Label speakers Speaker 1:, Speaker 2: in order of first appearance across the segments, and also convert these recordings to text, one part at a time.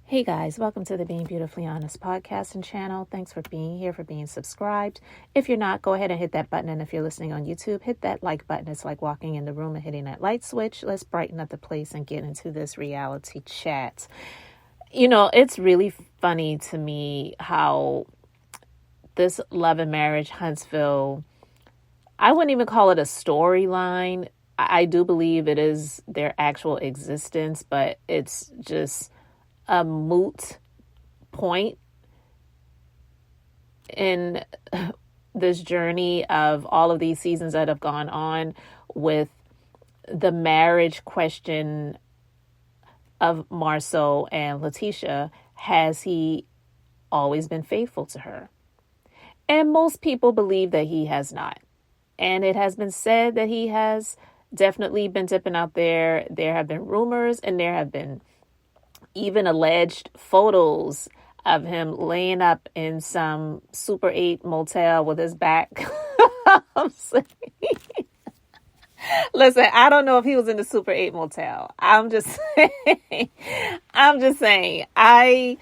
Speaker 1: Hey guys, welcome to the Being Beautifully Honest podcast and channel. Thanks for being here, for being subscribed. If you're not, go ahead and hit that button. And if you're listening on YouTube, hit that like button. It's like walking in the room and hitting that light switch. Let's brighten up the place and get into this reality chat. You know, it's really funny to me how this Love and Marriage Huntsville, I wouldn't even call it a storyline. I do believe it is their actual existence, but it's just a moot point in this journey of all of these seasons that have gone on with the marriage question of Marsau and Tisha. Has he always been faithful to her? And most people believe that he has not. And it has been said that he has definitely been dipping out there. There have been rumors and there have been even alleged photos of him laying up in some Super 8 motel with his back. Listen, I don't know if he was in the Super 8 motel. I'm just saying, I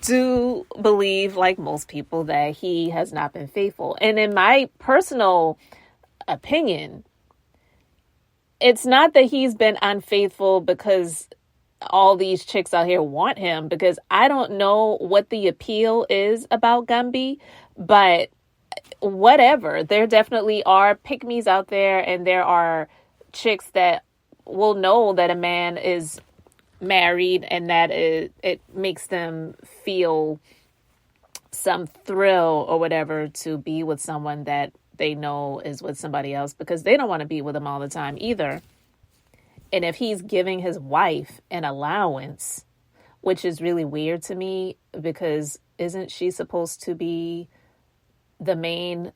Speaker 1: do believe, like most people, that he has not been faithful. And in my personal opinion, it's not that he's been unfaithful because all these chicks out here want him, because I don't know what the appeal is about Gumby, but whatever. There definitely are pick-me's out there, and there are chicks that will know that a man is married and that it makes them feel some thrill or whatever to be with someone that they know is with somebody else, because they don't want to be with him all the time either. And if he's giving his wife an allowance, which is really weird to me, because isn't she supposed to be the main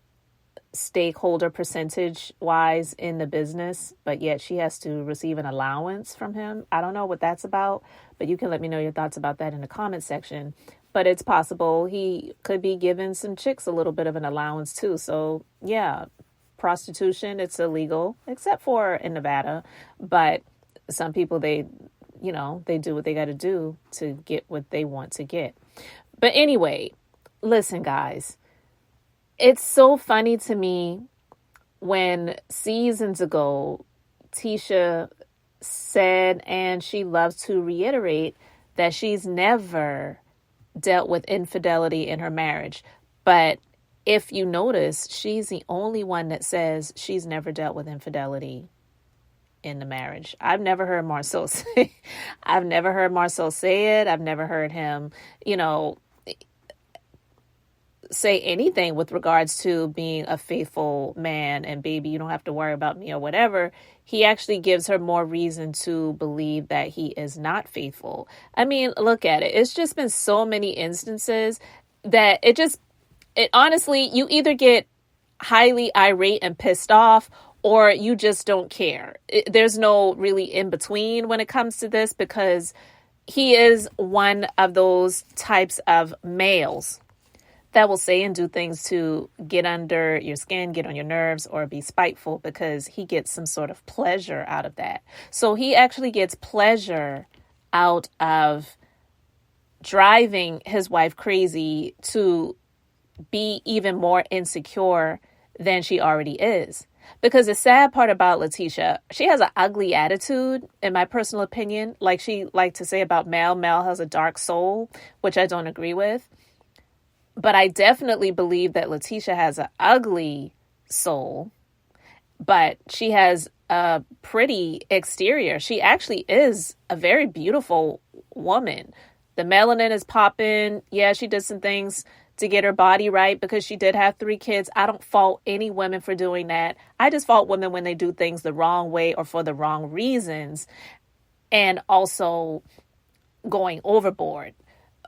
Speaker 1: stakeholder percentage wise in the business, but yet she has to receive an allowance from him? I don't know what that's about, but you can let me know your thoughts about that in the comment section. But it's possible he could be giving some chicks a little bit of an allowance too. So yeah, prostitution, it's illegal, except for in Nevada. But some people, they do what they got to do to get what they want to get. But anyway, listen, guys, it's so funny to me when seasons ago, Tisha said, and she loves to reiterate, that she's never dealt with infidelity in her marriage. But if you notice, she's the only one that says she's never dealt with infidelity in the marriage. I've never heard Marsau say, I've never heard Marsau say it. I've never heard him, say anything with regards to being a faithful man and baby, you don't have to worry about me or whatever. He actually gives her more reason to believe that he is not faithful. I mean, look at it. It's just been so many instances that it honestly, you either get highly irate and pissed off, or you just don't care. There's no really in between when it comes to this, because he is one of those types of males that will say and do things to get under your skin, get on your nerves, or be spiteful, because he gets some sort of pleasure out of that. So he actually gets pleasure out of driving his wife crazy to be even more insecure than she already is. Because the sad part about Tisha, she has an ugly attitude, in my personal opinion. Like she liked to say about Mel has a dark soul, which I don't agree with. But I definitely believe that Tisha has an ugly soul, but she has a pretty exterior. She actually is a very beautiful woman. The melanin is popping. Yeah, she did some things to get her body right, because she did have 3 kids. I don't fault any women for doing that. I just fault women when they do things the wrong way or for the wrong reasons, and also going overboard.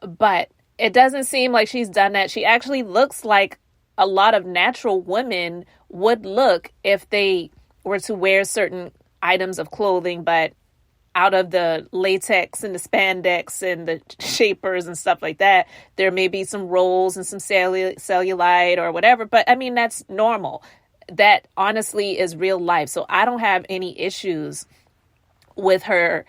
Speaker 1: But it doesn't seem like she's done that. She actually looks like a lot of natural women would look if they were to wear certain items of clothing, but out of the latex and the spandex and the shapers and stuff like that, there may be some rolls and some cellulite or whatever. But I mean, that's normal. That honestly is real life. So I don't have any issues with her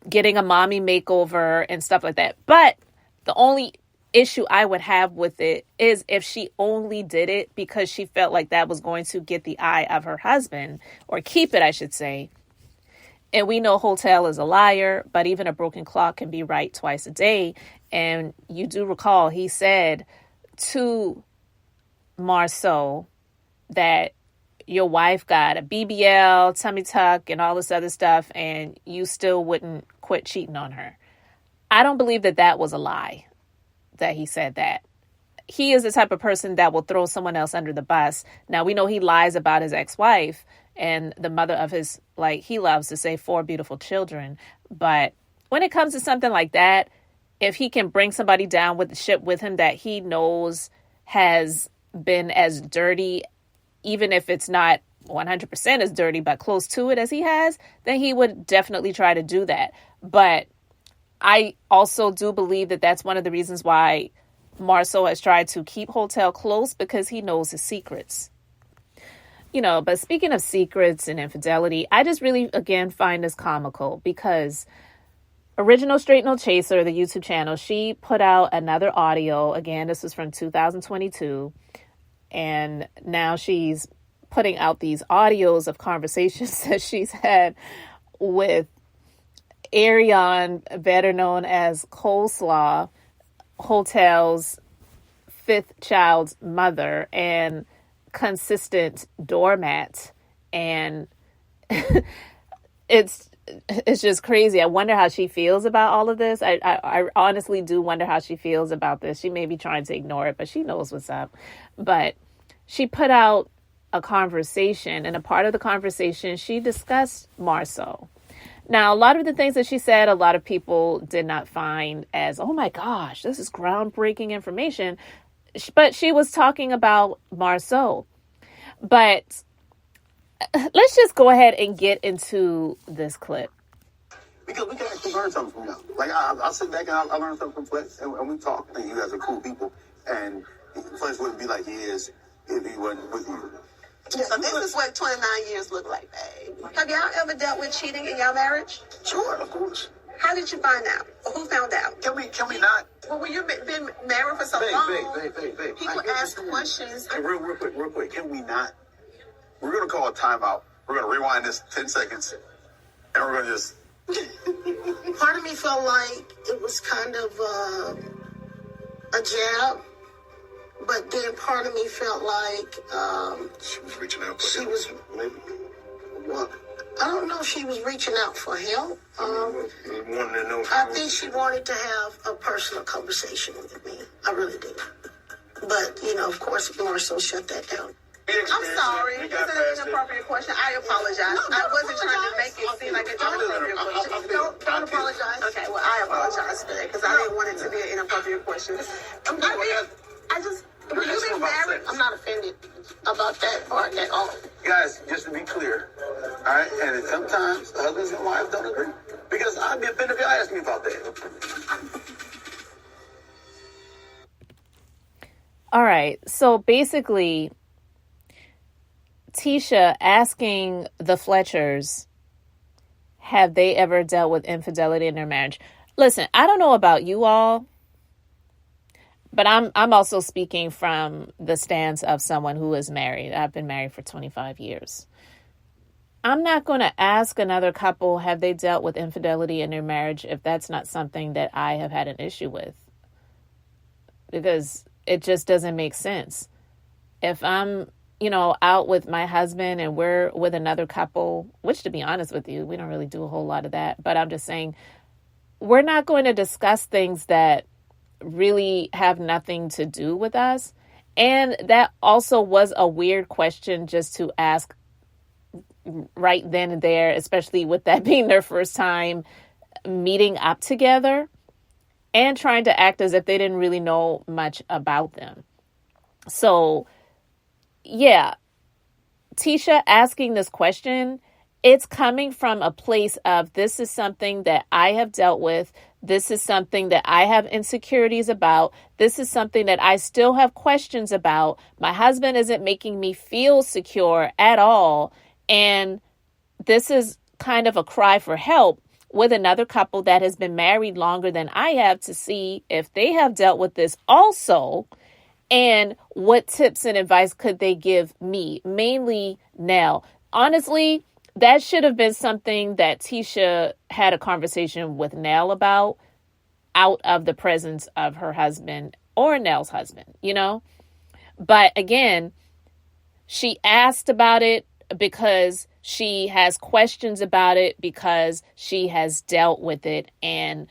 Speaker 1: getting a mommy makeover and stuff like that. But the only issue I would have with it is if she only did it because she felt like that was going to get the eye of her husband, or keep it, I should say. And we know Hotel is a liar, but even a broken clock can be right twice a day. And you do recall he said to Marsau that your wife got a BBL, tummy tuck, and all this other stuff, and you still wouldn't quit cheating on her. I don't believe that that was a lie, that he said that. He is the type of person that will throw someone else under the bus. Now, we know he lies about his ex-wife and the mother of his, like he loves to say, 4 beautiful children. But when it comes to something like that, if he can bring somebody down with the ship with him that he knows has been as dirty, even if it's not 100% as dirty, but close to it as he has, then he would definitely try to do that. But I also do believe that that's one of the reasons why Marsau has tried to keep Hotel close, because he knows his secrets. But speaking of secrets and infidelity, I just really, again, find this comical because Original Straight No Chaser, the YouTube channel, she put out another audio. Again, this was from 2022. And now she's putting out these audios of conversations that she's had with Arionne, better known as Coleslaw, Hotel's 5th child's mother and consistent doormat. And it's just crazy. I wonder how she feels about all of this. I honestly do wonder how she feels about this. She may be trying to ignore it, but she knows what's up. But she put out a conversation, and a part of the conversation, she discussed Marsau. Now, a lot of the things that she said, a lot of people did not find as, oh my gosh, this is groundbreaking information. But she was talking about Marsau. But let's just go ahead and get into this clip.
Speaker 2: Because we can actually learn something from y'all. Like, I'll sit back and I'll learn something from Fletch, and we talk. And you guys are cool people. And Fletch wouldn't be like he is if he wasn't with you.
Speaker 3: So this is what 29 years look like, babe. Have y'all ever dealt with cheating in your marriage?
Speaker 2: Sure, of course.
Speaker 3: How did you find out? Or who found out?
Speaker 2: Can we not?
Speaker 3: Well, when you've been married for so long,
Speaker 2: Babe.
Speaker 3: people ask questions.
Speaker 2: Hey, real quick. Can we not? We're going to call a timeout. We're going to rewind this 10 seconds. And we're going to just...
Speaker 3: Part of me felt like it was kind of a jab. But then part of me felt like...
Speaker 2: she was reaching out for
Speaker 3: she
Speaker 2: help.
Speaker 3: was...
Speaker 2: Maybe.
Speaker 3: Well, I don't know if she was reaching out for help.
Speaker 2: We wanted to know.
Speaker 3: I think she wanted to have a personal conversation with me. I really did. But, of course, Marsau shut that down. I'm sorry. This is an inappropriate question. I apologize.
Speaker 2: No,
Speaker 3: I wasn't trying to make it seem like it's an inappropriate question. Don't apologize. Okay, well, I apologize for that because I didn't want it to be an inappropriate question. When you been married, I'm not offended about that part at all.
Speaker 2: Guys, just to be clear, all right? And sometimes husbands and wives don't agree. Because I'd be offended if y'all asked me about that.
Speaker 1: All right. So basically, Tisha asking the Fletchers, have they ever dealt with infidelity in their marriage? Listen, I don't know about you all, but I'm also speaking from the stance of someone who is married. I've been married for 25 years. I'm not going to ask another couple, have they dealt with infidelity in their marriage, if that's not something that I have had an issue with. Because it just doesn't make sense. If I'm, out with my husband and we're with another couple, which to be honest with you, we don't really do a whole lot of that. But I'm just saying, we're not going to discuss things that really have nothing to do with us. And that also was a weird question just to ask right then and there, especially with that being their first time meeting up together and trying to act as if they didn't really know much about them. So, yeah, Tisha asking this question, it's coming from a place of, this is something that I have dealt with. This is something that I have insecurities about. This is something that I still have questions about. My husband isn't making me feel secure at all. And this is kind of a cry for help, with another couple that has been married longer than I have to see if they have dealt with this also, and what tips and advice could they give me, mainly Nell. Honestly, that should have been something that Tisha had a conversation with Nell about out of the presence of her husband or Nell's husband, you know? But again, she asked about it because she has questions about it, because she has dealt with it, and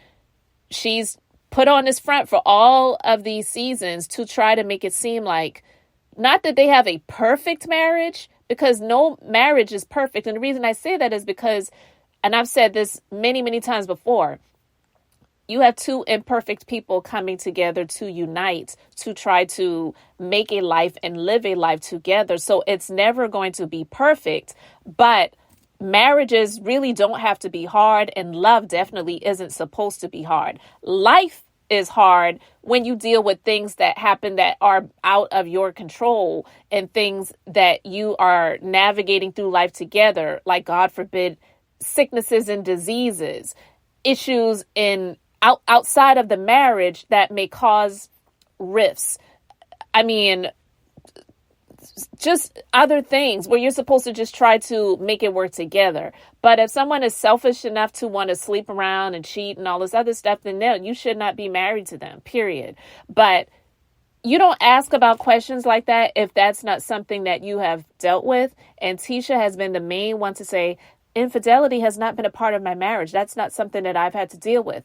Speaker 1: she's put on this front for all of these seasons to try to make it seem like, not that they have a perfect marriage, because no marriage is perfect. And the reason I say that is because, and I've said this many, many times before, you have two imperfect people coming together to unite, to try to make a life and live a life together. So it's never going to be perfect, but marriages really don't have to be hard, and love definitely isn't supposed to be hard. Life is hard when you deal with things that happen that are out of your control, and things that you are navigating through life together, like, God forbid, sicknesses and diseases, issues outside of the marriage that may cause rifts. I mean, just other things where you're supposed to just try to make it work together. But if someone is selfish enough to want to sleep around and cheat and all this other stuff, then no, you should not be married to them, period. But you don't ask about questions like that if that's not something that you have dealt with. And Tisha has been the main one to say, infidelity has not been a part of my marriage. That's not something that I've had to deal with.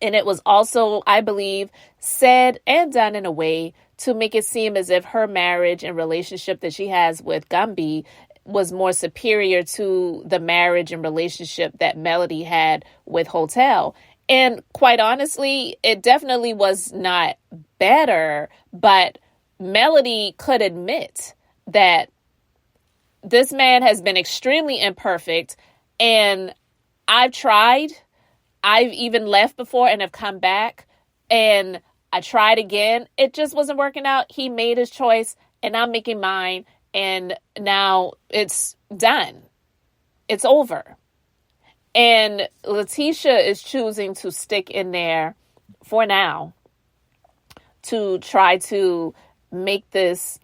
Speaker 1: And it was also, I believe, said and done in a way to make it seem as if her marriage and relationship that she has with Gumby was more superior to the marriage and relationship that Melody had with Hotel. And quite honestly, it definitely was not better, but Melody could admit that this man has been extremely imperfect, and I've tried. I've even left before and have come back, and I tried again. It just wasn't working out. He made his choice, and I'm making mine, and now it's done. It's over. And Letitia is choosing to stick in there for now to try to make this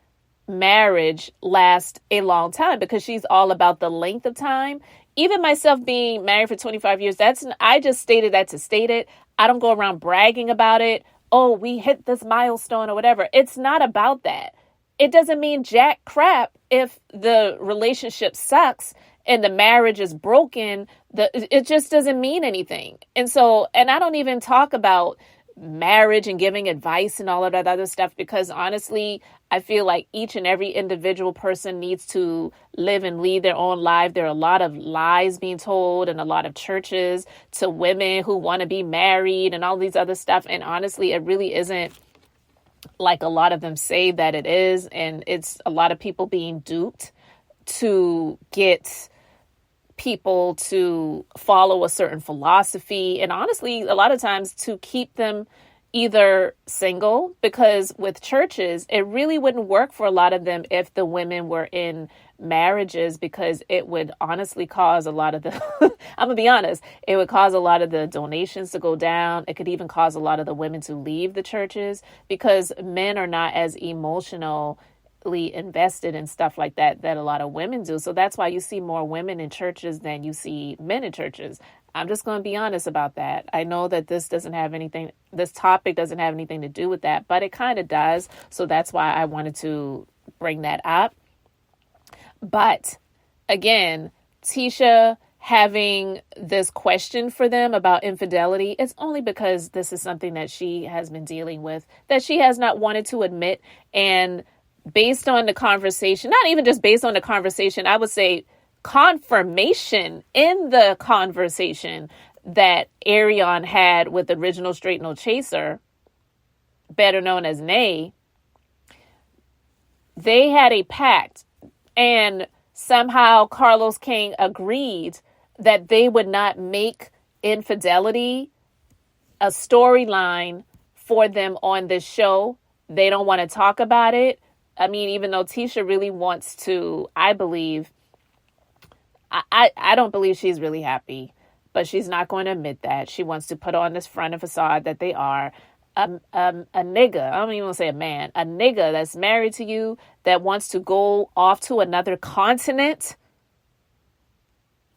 Speaker 1: marriage last a long time, because she's all about the length of time. Even myself being married for 25 years, I just stated that to state it. I don't go around bragging about it. Oh, we hit this milestone or whatever. It's not about that. It doesn't mean jack crap if the relationship sucks and the marriage is broken. It just doesn't mean anything. And I don't even talk about marriage and giving advice and all of that other stuff, because honestly, I feel like each and every individual person needs to live and lead their own life. There are a lot of lies being told in a lot of churches to women who want to be married and all these other stuff. And honestly, it really isn't like a lot of them say that it is. And it's a lot of people being duped to get people to follow a certain philosophy, and honestly, a lot of times to keep them either single, because with churches, it really wouldn't work for a lot of them if the women were in marriages, because it would honestly cause a lot of the, I'm gonna be honest, it would cause a lot of the donations to go down. It could even cause a lot of the women to leave the churches, because men are not as emotional invested in stuff like that a lot of women do. So that's why you see more women in churches than you see men in churches. I'm just going to be honest about that. I know that this topic doesn't have anything to do with that, but it kind of does. So that's why I wanted to bring that up. But again, Tisha having this question for them about infidelity, it's only because this is something that she has been dealing with, that she has not wanted to admit. And based on the conversation, not even just based on the conversation, I would say confirmation in the conversation that Arionne had with the original Straight No Chaser, better known as Nay, they had a pact, and somehow Carlos King agreed that they would not make infidelity a storyline for them on this show. They don't want to talk about it. I mean, even though Tisha really wants to, I believe, I don't believe she's really happy. but she's not going to admit that. She wants to put on this front and facade that they are a nigga. I don't even want to say a man. A nigga that's married to you that wants to go off to another continent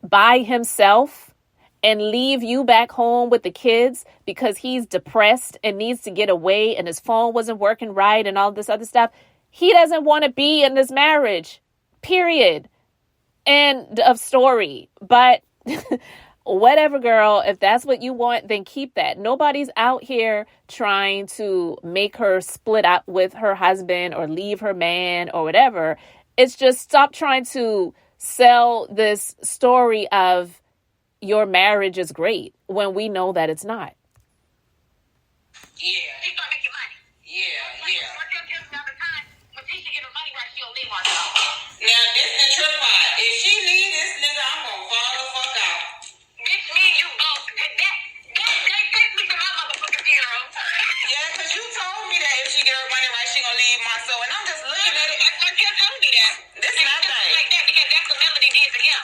Speaker 1: by himself and leave you back home with the kids because he's depressed and needs to get away and his phone wasn't working right and all this other stuff. He doesn't want to be in this marriage, period. End of story. But whatever, girl, if that's what you want, then keep that. Nobody's out here trying to make her split up with her husband or leave her man or whatever. It's just stop trying to sell this story of your marriage is great when we know that it's not.
Speaker 3: Yeah. She start making money. Yeah. Marcel tells me all the time, when Tisha get her money right, she don't need Marcel. Now, this is your part. If she leave this nigga, I'm gonna fall the fuck out. Bitch, me and you both. They take me to my motherfucking funeral. Yeah, because you told me that if she get her money right, she gonna leave Marcel. And I'm just looking at it. Marcel told me that. This is not thing. Like that because that's what Melody did to him.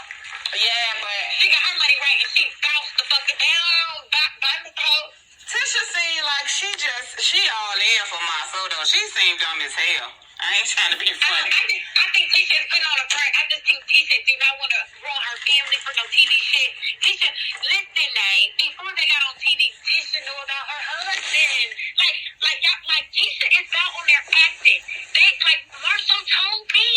Speaker 3: Yeah, but she got her money right and she bounced the fucking down by the hoe. Tisha seemed like she all in for Marsau though. She seemed dumb as hell. I ain't trying to be funny. I think Tisha's putting on a front. I just think Tisha did not want to ruin her family for no TV shit. Tisha, listen, before they got on TV, Tisha knew about her husband. Like Tisha is out on their acting. They Marsau told me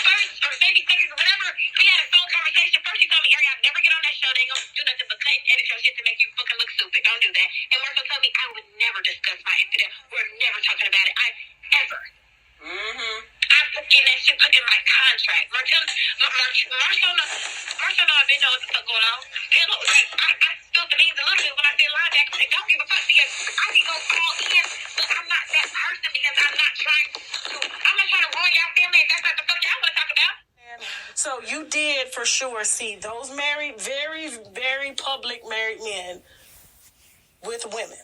Speaker 3: first, or maybe seconds or whatever. We had a phone conversation. First, she told me, Arionnne, never get on that show. They gonna do nothing but cut and edit your shit to make you fucking look stupid. Don't do that. And Marsau told me I would never discuss my infidelity. We're never talking about it. Ever. Mm-hmm. I put in that shit in my contract. Marsau I've been know what the fuck going on. I spilled the beans a little bit when I said linebacker. I don't give a fuck because I can go call in, but I'm not that person because I'm not trying to ruin y'all family if that's not the fuck y'all want to talk about.
Speaker 4: So you did for sure see those married, very, very public married men with women.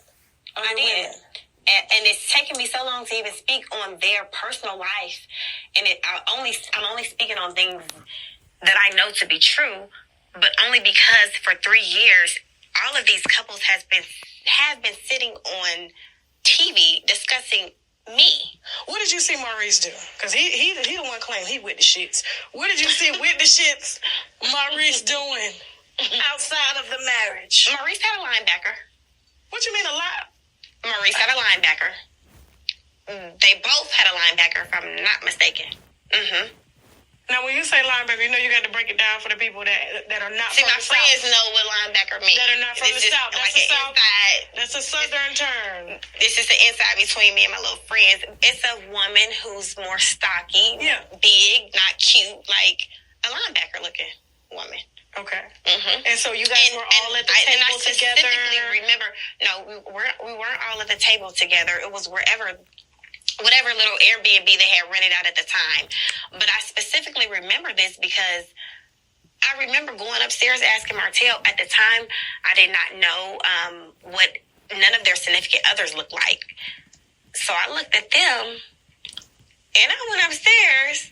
Speaker 3: I did. And it's taken me so long to even speak on their personal life. And I'm only speaking on things that I know to be true, but only because for 3 years, all of these couples have been sitting on TV discussing me.
Speaker 4: What did you see Maurice do? Because he the one claim he with the shits. What did you see with the shits Maurice doing outside of the marriage?
Speaker 3: Maurice had a linebacker.
Speaker 4: What you mean a lot?
Speaker 3: Maurice had a linebacker. They both had a linebacker, if I'm not mistaken. Mm-hmm.
Speaker 4: Now, when you say linebacker, you know you got to break it down for the people that are not
Speaker 3: See,
Speaker 4: from the South.
Speaker 3: See, my friends know what linebacker means.
Speaker 4: That are not from the South. That's
Speaker 3: like
Speaker 4: a South.
Speaker 3: Inside.
Speaker 4: That's a Southern term.
Speaker 3: This is the inside between me and my little friends. It's a woman who's more stocky, big, not cute, like a linebacker looking woman.
Speaker 4: Okay.
Speaker 3: Mm-hmm.
Speaker 4: And so you guys were all at the table
Speaker 3: and I
Speaker 4: together?
Speaker 3: specifically remember, no, we weren't all at the table together. It was whatever little Airbnb they had rented out at the time. But I specifically remember this because I remember going upstairs asking Martell. At the time, I did not know what none of their significant others looked like. So I looked at them, and I went upstairs,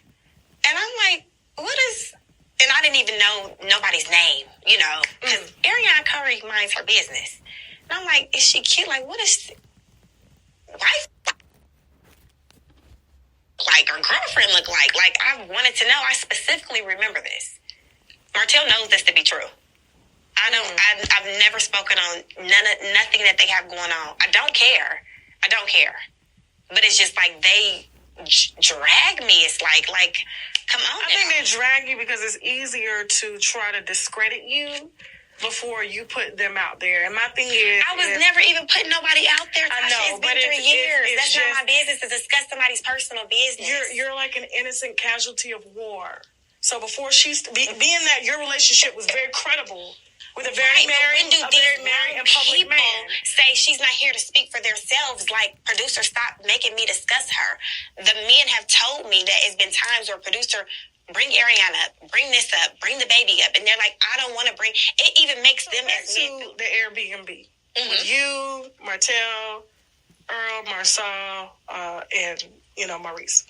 Speaker 3: and I'm like, what is... And I didn't even know nobody's name, because Arionne Curry minds her business. And I'm like, is she cute? Like, what is... wife like her girlfriend look like? Like, I wanted to know. I specifically remember this. Martell knows this to be true. I've never spoken on nothing that they have going on. I don't care. But it's just like they drag me. It's like, come on.
Speaker 4: I think they drag you because it's easier to try to discredit you before you put them out there. And my thing is...
Speaker 3: I was never even putting nobody out there.
Speaker 4: I know,
Speaker 3: it's been 3 years. That's not my business to discuss somebody's personal business.
Speaker 4: You're like an innocent casualty of war. So before being that your relationship was very credible with a very married and public man.
Speaker 3: Say she's not here to speak for themselves. Like, producer, stop making me discuss her. The men have told me that it's been times where producer, bring Arionnne up, bring this up, bring the baby up. And they're like, I don't want to bring... It even makes them as men...
Speaker 4: the Airbnb. Mm-hmm. With you, Martell, Earl, Marsau, and, Maurice.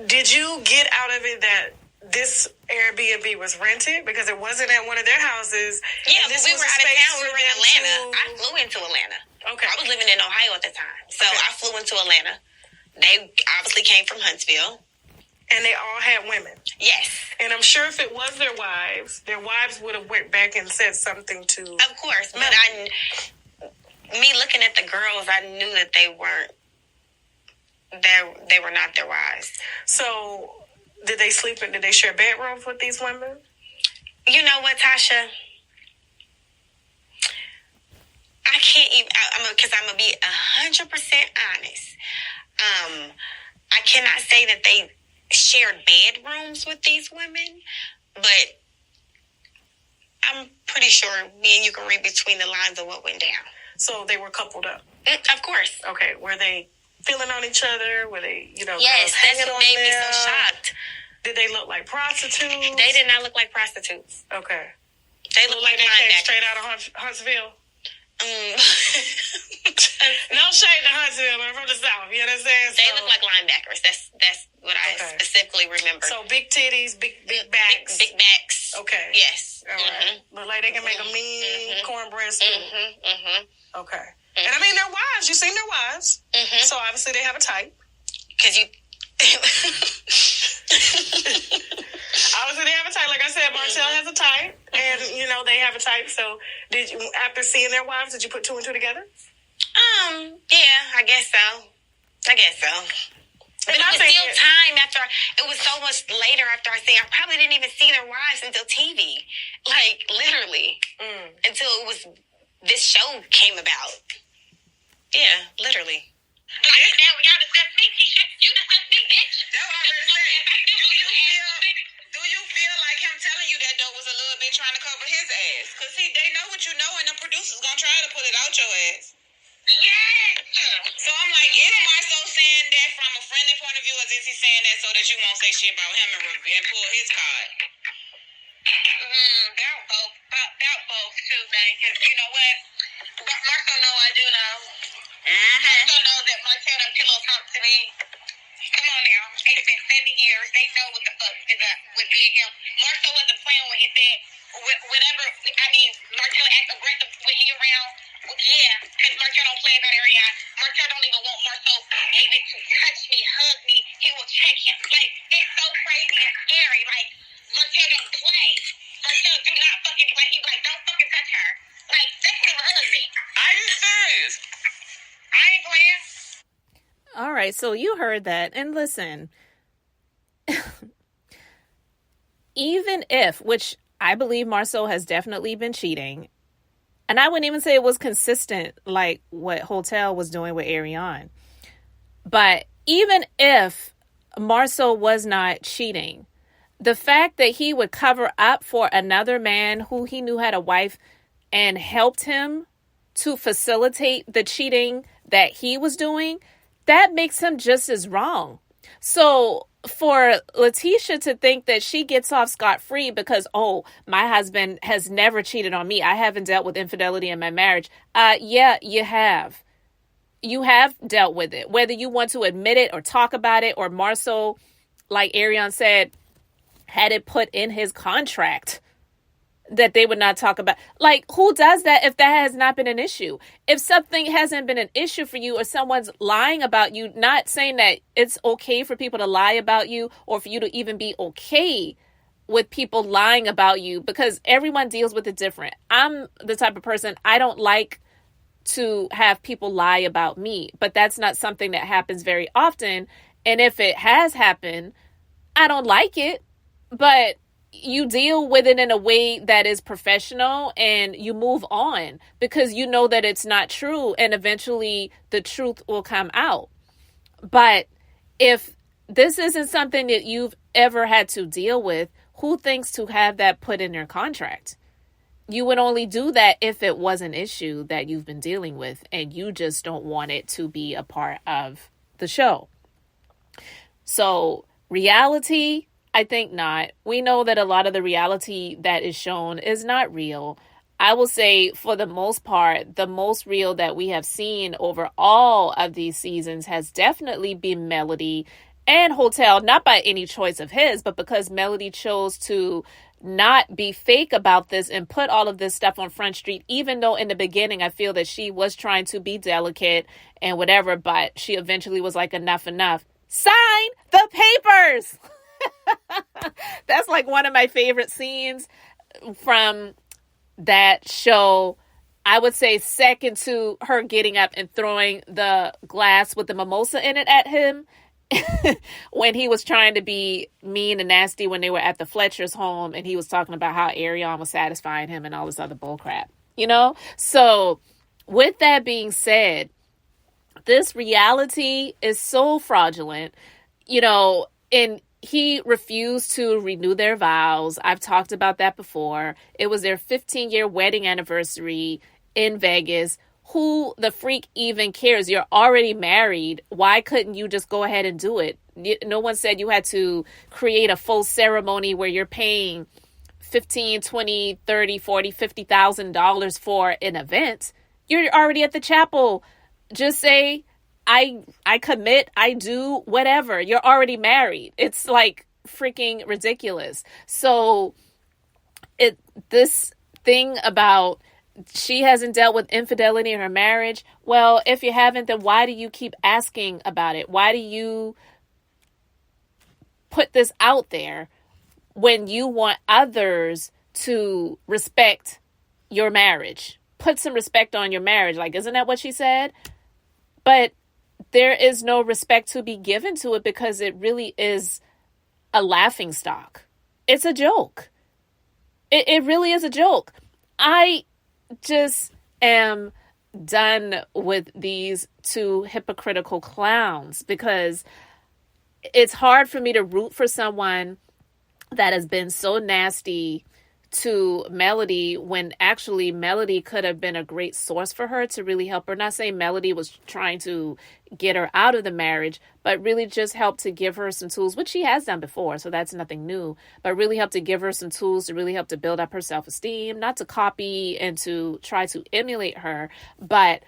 Speaker 4: Did you get out of it that this Airbnb was rented because it wasn't at one of their houses.
Speaker 3: Yeah,
Speaker 4: and this
Speaker 3: we
Speaker 4: was
Speaker 3: were
Speaker 4: a
Speaker 3: out of
Speaker 4: space
Speaker 3: town. We
Speaker 4: for
Speaker 3: were in
Speaker 4: them
Speaker 3: Atlanta.
Speaker 4: to-
Speaker 3: I flew into Atlanta.
Speaker 4: Okay.
Speaker 3: I was living in Ohio at the time. So
Speaker 4: Okay.
Speaker 3: I flew into Atlanta. They obviously came from Huntsville.
Speaker 4: And they all had women.
Speaker 3: Yes.
Speaker 4: And I'm sure if it was their wives would have went back and said something to...
Speaker 3: Of course. But me looking at the girls, I knew that they weren't, they were not their wives.
Speaker 4: So, did they share bedrooms with these women?
Speaker 3: You know what, Tasha? I can't even, because I'm going to be 100% honest. I cannot say that they shared bedrooms with these women, but I'm pretty sure me and you can read between the lines of what went down.
Speaker 4: So they were coupled up?
Speaker 3: Of course.
Speaker 4: Okay. Were they feeling on each other? Were they,
Speaker 3: Yes,
Speaker 4: girls
Speaker 3: that's
Speaker 4: hanging
Speaker 3: what
Speaker 4: on
Speaker 3: made me
Speaker 4: them?
Speaker 3: so shocked.
Speaker 4: Did they look like prostitutes?
Speaker 3: They did not look like prostitutes.
Speaker 4: Okay.
Speaker 3: They looked like
Speaker 4: they came
Speaker 3: linebackers.
Speaker 4: straight out of Huntsville?
Speaker 3: Mm.
Speaker 4: No shade to Huntsville, but from the South. You understand?
Speaker 3: They look like linebackers. That's what I specifically remember.
Speaker 4: So big titties, big backs.
Speaker 3: Big backs.
Speaker 4: Okay.
Speaker 3: Yes.
Speaker 4: All right. Look like they can make a mean cornbread stew. Okay. And I mean, they're wives. You've seen their wives. So obviously they have a type.
Speaker 3: Because you...
Speaker 4: Obviously they have a type. Like I said, Marsau has a type. And, they have a type. So did you, after seeing their wives, did you put two and two together?
Speaker 3: Yeah, I guess so. But it was still time after, it was so much later after I seen, I probably didn't even see their wives until TV. Like, literally. Until it was, this show came about. Yeah, literally. Now we gotta discuss me, Tisha. You discuss me, bitch. That's what I was saying. Do you feel like him telling you that though was a little bit trying to cover his ass? Because they know what you know and the producers gonna try to pull it out your ass. Yes. So I'm like, is Marsau saying that from a friendly point of view, or is he saying that so that you won't say shit about him and pull his card? About both too, man. Because you know what? Marsau know I do know. Marsau know that Marsau done pillow talk to me. Come on now. It's been 7 years. They know what the fuck is up with me and him. Marsau wasn't playing when he said whatever. I mean, Marsau act aggressive when he around. Yeah, because Marsau don't play about Arionne. Marsau don't even want Marsau able to touch me, hug me. He will check him. Like, it's so crazy and scary. Like, Marsau don't play. Marsau do not fucking, like, he like, don't fucking touch her. Like, they can't even hug me. Are you serious? I ain't playing.
Speaker 1: All right, so you heard that. And listen, even if, which I believe Marsau has definitely been cheating, and I wouldn't even say it was consistent like what Hotel was doing with Arionne. But even if Marsau was not cheating, the fact that he would cover up for another man who he knew had a wife and helped him to facilitate the cheating that he was doing, that makes him just as wrong. So for Latisha to think that she gets off scot-free because, oh, my husband has never cheated on me, I haven't dealt with infidelity in my marriage. Yeah, you have. You have dealt with it. Whether you want to admit it or talk about it, or Marsau, like Arionne said, had it put in his contract that they would not talk about. Like, who does that if that has not been an issue? If something hasn't been an issue for you, or someone's lying about you, not saying that it's okay for people to lie about you, or for you to even be okay with people lying about you, because everyone deals with it different. I'm the type of person, I don't like to have people lie about me, but that's not something that happens very often. And if it has happened, I don't like it, but you deal with it in a way that is professional and you move on, because you know that it's not true, and eventually the truth will come out. But if this isn't something that you've ever had to deal with, who thinks to have that put in your contract? You would only do that if it was an issue that you've been dealing with and you just don't want it to be a part of the show. So reality, I think not. We know that a lot of the reality that is shown is not real. I will say, for the most part, the most real that we have seen over all of these seasons has definitely been Melody and hotel, not by any choice of his, but because Melody chose to not be fake about this and put all of this stuff on Front Street, even though in the beginning I feel that she was trying to be delicate and whatever, but she eventually was like, enough. Sign the papers. That's like one of my favorite scenes from that show. I would say second to her getting up and throwing the glass with the mimosa in it at him when he was trying to be mean and nasty when they were at the Fletchers home and he was talking about how Arionne was satisfying him and all this other bullcrap, you know? So with that being said, this reality is so fraudulent, you know, and he refused to renew their vows. I've talked about that before. It was their 15-year wedding anniversary in Vegas. Who the freak even cares? You're already married. Why couldn't you just go ahead and do it? No one said you had to create a full ceremony where you're paying $15, $20, $30, $40, $50,000 for an event. You're already at the chapel. Just say, I commit, I do, whatever. You're already married. It's like freaking ridiculous. So this thing about she hasn't dealt with infidelity in her marriage. Well, if you haven't, then why do you keep asking about it? Why do you put this out there when you want others to respect your marriage? Put some respect on your marriage. Like, isn't that what she said? But there is no respect to be given to it because it really is a laughing stock. It's a joke. It really is a joke. I just am done with these two hypocritical clowns because it's hard for me to root for someone that has been so nasty to Melody when actually Melody could have been a great source for her to really help her. Not saying Melody was trying to get her out of the marriage, but really just help to give her some tools, which she has done before, so that's nothing new, but really help to give her some tools to really help to build up her self-esteem, not to copy and to try to emulate her, but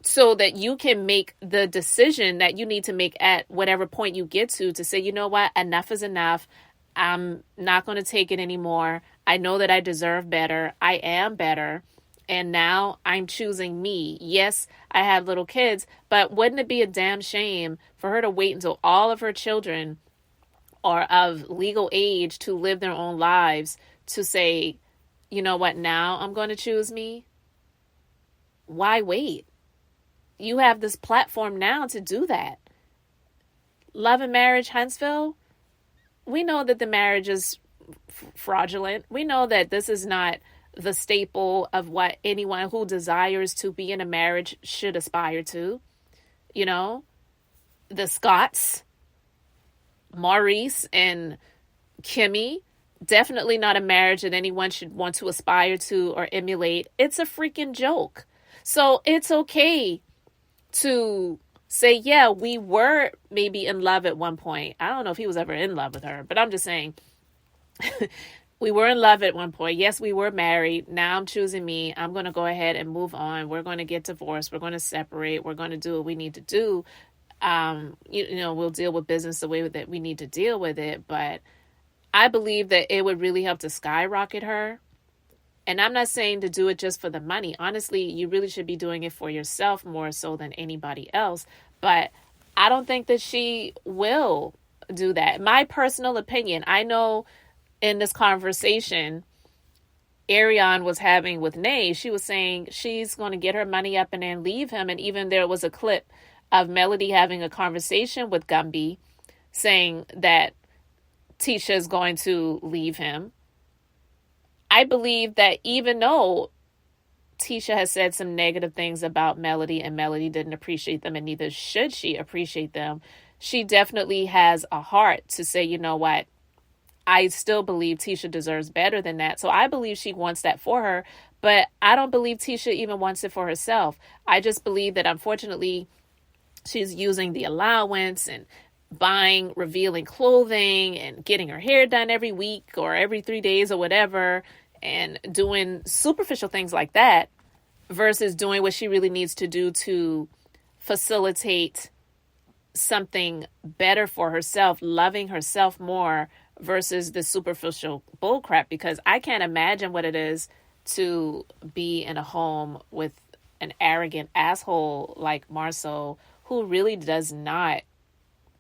Speaker 1: so that you can make the decision that you need to make at whatever point you get to say, you know what, enough is enough. I'm not going to take it anymore. I know that I deserve better. I am better. And now I'm choosing me. Yes, I have little kids, but wouldn't it be a damn shame for her to wait until all of her children are of legal age to live their own lives to say, you know what, now I'm going to choose me? Why wait? You have this platform now to do that. Love and Marriage Huntsville, we know that the marriage is fraudulent. We know that this is not the staple of what anyone who desires to be in a marriage should aspire to. You know, the Scotts, Maurice and Kimmy, definitely not a marriage that anyone should want to aspire to or emulate. It's a freaking joke. So it's okay to say, yeah, we were maybe in love at one point. I don't know if he was ever in love with her, but I'm just saying we were in love at one point. Yes, we were married. Now I'm choosing me. I'm going to go ahead and move on. We're going to get divorced. We're going to separate. We're going to do what we need to do. You know, we'll deal with business the way that we need to deal with it. But I believe that it would really help to skyrocket her. And I'm not saying to do it just for the money. Honestly, you really should be doing it for yourself more so than anybody else. But I don't think that she will do that. My personal opinion, I know in this conversation Arionne was having with Nay, she was saying she's going to get her money up and then leave him. And even there was a clip of Melody having a conversation with Gumby saying that Tisha is going to leave him. I believe that even though Tisha has said some negative things about Melody and Melody didn't appreciate them and neither should she appreciate them, she definitely has a heart to say, you know what, I still believe Tisha deserves better than that. So I believe she wants that for her, but I don't believe Tisha even wants it for herself. I just believe that unfortunately she's using the allowance and buying revealing clothing and getting her hair done every week or every 3 days or whatever and doing superficial things like that versus doing what she really needs to do to facilitate something better for herself, loving herself more versus the superficial bullcrap, because I can't imagine what it is to be in a home with an arrogant asshole like Marsau, who really does not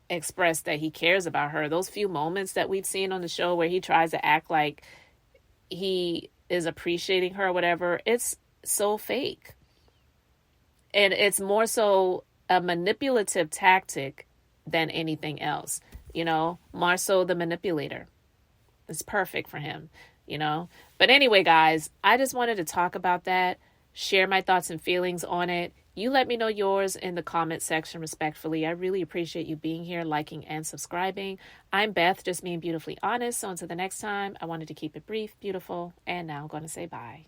Speaker 1: express that he cares about her. Those few moments that we've seen on the show where he tries to act like he is appreciating her or whatever, it's so fake. And it's more so a manipulative tactic than anything else. You know, Marsau the manipulator. It's perfect for him, you know. But anyway, guys, I just wanted to talk about that, share my thoughts and feelings on it. You let me know yours in the comment section respectfully. I really appreciate you being here, liking, and subscribing. I'm Beth, just being beautifully honest. So until the next time, I wanted to keep it brief, beautiful, and now I'm going to say bye.